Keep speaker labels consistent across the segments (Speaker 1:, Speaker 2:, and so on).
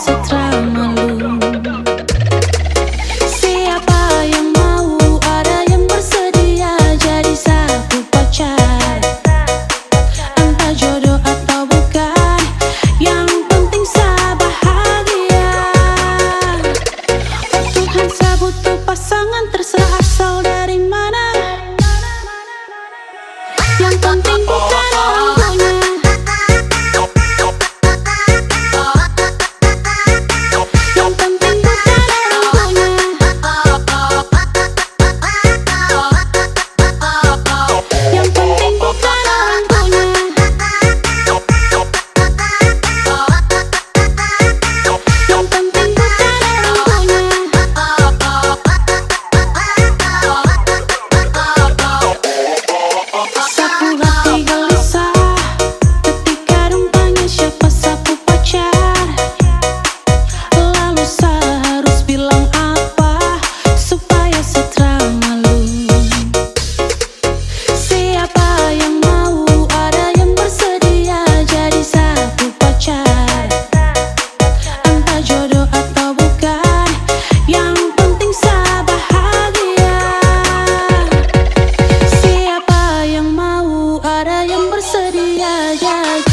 Speaker 1: setra malu. Siapa yang mau, ada yang bersedia jadi sapu pacar. Entah jodoh atau bukan, yang penting saya bahagia. Oh Tuhan, saya butuh pasangan, terserah asal dari mana. Yang penting bukan orang punya. Yang penting bukan orang punya. Yang penting bukan orang punya. Yang penting bukan orang punya. Sapu hati gelisah ketika rupanya siapa sapu pacar. Lalu saya harus bilang apa supaya setra malu. Siapa yang mau, ada yang bersedia jadi sapu pacar. Entah jodoh atau bukan, yang penting saya bahagia. Siapa yang mau, ada yang bersedia jadi.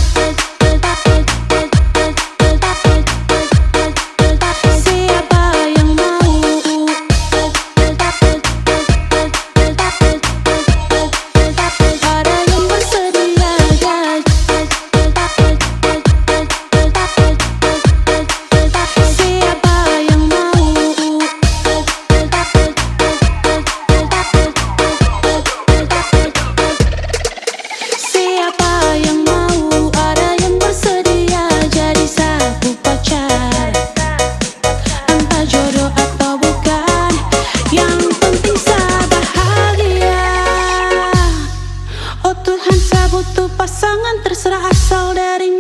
Speaker 1: Siapa yang mau, ada yang bersedia jadi. Siapa yang mau, siapa yang mau, ada yang bersedia jadi sapu pacar. Entah jodoh atau bukan, yang penting saya bahagia. Oh Tuhan, saya butuh pasangan, terserah asal dari